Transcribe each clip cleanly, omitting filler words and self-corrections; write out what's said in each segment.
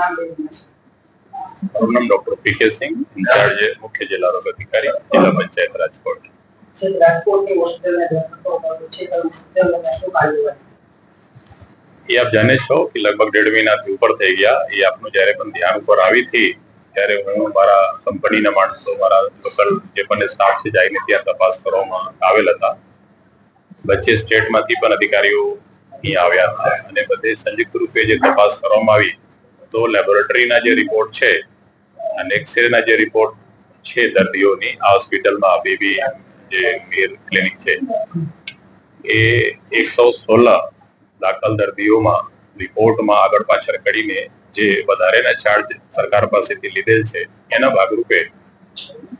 નામ લેવું છે? મારું નામ ડોક્ટર પીકે સિંહ, ઇન્ચાર્જ મુખ્ય જિલ્લા આરોગ્ય અધિકારી, જિલ્લા પંચાયત રાજકોટ. રાજકોટની હોસ્પિટલને છે તો હોસ્પિટલમાં શું કાર્યવાહી? એ આપ જાણે છો કે લગભગ 1.5 મહિનાથી ઉપર થઈ ગયા. એ આપનું જ્યારે પણ ધ્યાન ઉપર આવી હતી ત્યારે હું મારા કંપનીના માણસો, મારા લોકલ જે પણ સ્ટાફ છે જઈને ત્યાં તપાસ કરવામાં આવેલ હતા. વચ્ચે સ્ટેટમાંથી પણ અધિકારીઓ અહીં આવ્યા હતા અને બધે સંયુક્ત રૂપે જે તપાસ કરવામાં આવી તો લેબોરેટરીના જે રિપોર્ટ છે અને એક્સરેના જે રિપોર્ટ છે દર્દીઓની આ હોસ્પિટલમાં બેબી જે મેલ ક્લિનિક છે એ 116 દાખલ દર્દીઓમાં રિપોર્ટમાં આગળ પાછળ કરીને જે વધારેના ચાર્જ સરકાર પાસેથી લીધેલ છે એના ભાગરૂપે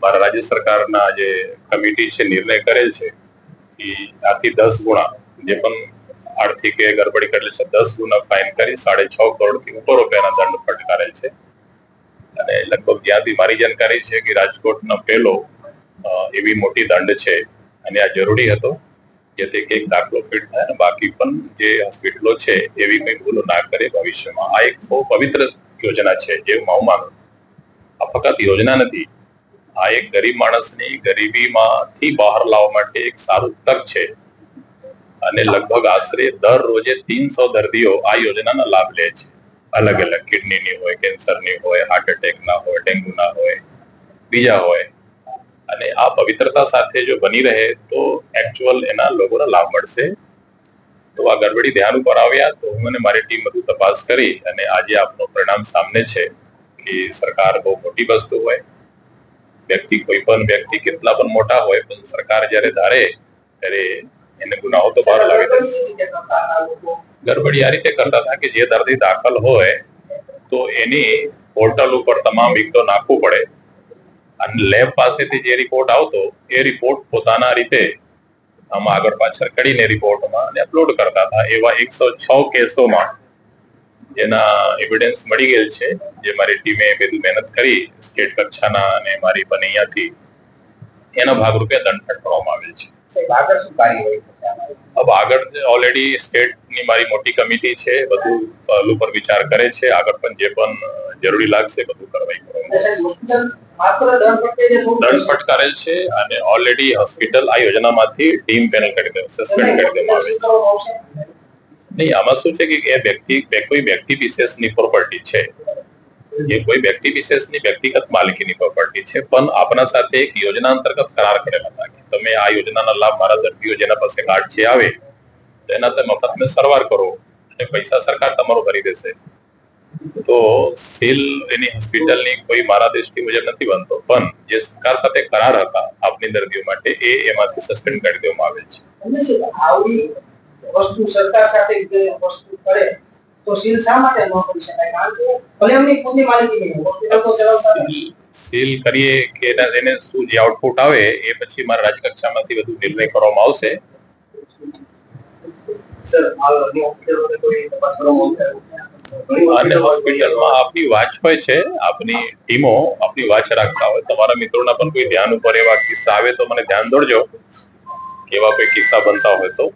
મારા રાજ્ય સરકારના જે કમિટી છે નિર્ણય કરેલ છે કે આથી 10 ગુણા જે પણ આર્થિક ગડબડી કરેલી છે 10 ગુના ફાઇન કરી 6.5 કરોડથી ઉપર રૂપિયાના દંડ ફટકારેલ છે. અને લગભગ જ્યાંથી મારી જાણકારી છે કે રાજકોટનો પહેલો એવી મોટી દંડ છે અને આ જરૂરી હતો જેથી કંઈક દાખલો ફિટ થાય અને બાકી પણ જે હોસ્પિટલો છે એવી કંઈ ભૂલો ના કરે ભવિષ્યમાં. આ એક બહુ પવિત્ર યોજના છે જે હું માનું. આ ફક્ત યોજના નથી, આ એક ગરીબ માણસની ગરીબીમાંથી બહાર લાવવા માટે એક સારું તક છે અને લગભગ આશરે દર રોજે 300 દર્દીઓ આ યોજનાનો લાભ લે છે. અલગ અલગ કિડનીની હોય, કેન્સરની હોય, હાર્ટ એટેકના હોય, ડેન્ગ્યુના હોય, બીજા હોય. અને આ પવિત્રતા સાથે જો બની રહે તો એકચ્યુઅલ એના લોકોને લાભ મળશે. તો આ ગડબડી ધ્યાન ઉપર આવ્યા તો હું અને મારી ટીમ બધું તપાસ કરી અને આજે આપનું પરિણામ સામે છે કે સરકાર બહુ મોટી વસ્તુ હોય, કોઈ પણ વ્યક્તિ કેટલા પણ મોટા હોય પણ સરકાર જ્યારે ધારે ત્યારે એને ગુનાઓ તો બહાર લાવી દે. ગડબડી આ રીતે કરતા હતા કે જે દર્દી દાખલ હોય તો એની પોર્ટલ ઉપર તમામ વિગતો નાખવું પડે અને લેબ પાસેથી જે રિપોર્ટ આવતો એ રિપોર્ટ પોતાના રીતે આમાં આગળ પાછળ કરીને રિપોર્ટમાં અને અપલોડ કરતા હતા. એવા 106 કેસોમાં જેના એવિડન્સ મળી ગયેલ છે, જે મારી ટીમે બધું મહેનત કરી સ્ટેટ કક્ષાના અને મારી પણ અહીંયાથી એના ભાગરૂપે દંડ ફટકારવામાં આવેલ છે. अब આગળ ઓલરેડી સ્ટેટની મારી મોટી કમિટી છે, બધું પહેલું પર વિચાર કરે છે. આગળ પણ જે પણ જરૂરી લાગશે બધું કાર્યવાહી કરવામાં દંડ ફટકારેલ છે અને ઓલરેડી હોસ્પિટલ આ યોજનામાંથી ટીમ પેનલ કરી દે સસ્પેન્ડ કરી દેવામાં આવે છે. નહીં, આમાં શું છે કે કોઈ વ્યક્તિ વિશેષની પ્રોપર્ટી છે, એ કોઈ વ્યક્તિ વિશેષની વ્યક્તિગત માલિકીની પ્રોપર્ટી છે, પણ આપણા સાથે એક યોજના અંતર્ગત કરાર કરેલા હતા કે તમે આ યોજનાના લાભ મારા દર્દીઓ જેના પાસે કાર્ડ છે આવે તો એના તમે મફત સારવાર કરો અને પૈસા સરકાર તમારો ભરી દેશે. તો સીલ એની હોસ્પિટલની કોઈ મારા દ્રષ્ટિ મુજબ નથી બનતો, પણ જે સરકાર સાથે કરાર હતા આપની દર્દીઓ માટે એમાંથી સસ્પેન્ડ કરી દેવામાં આવેલ છે. આવડી વસ્તુ સરકાર સાથે વસ્તુ કરે તો સીલ શા માટે ન કરી શકાય? કારણ કે ભલે એમની ખુદની માલિકીની હોસ્પિટલ તો ચલાવતા સીલ કરીએ કે એને શું જે આઉટપુટ આવે એ પછી મારા રાજકક્ષામાંથી વધુ નિર્ણય કરવામાં આવશે. સર હાલની હોસ્પિટલોને કોઈ તપાસ કરવામાં અને હોસ્પિટલમાં આપની વાચ હોય છે, આપની ટીમો આપની વાચ રાખતા હોય. તમારા મિત્રોના પણ કોઈ ધ્યાન ઉપર એવા કિસ્સા આવે તો મને ધ્યાન દોરજો, એવા કોઈ કિસ્સા બનતા હોય તો.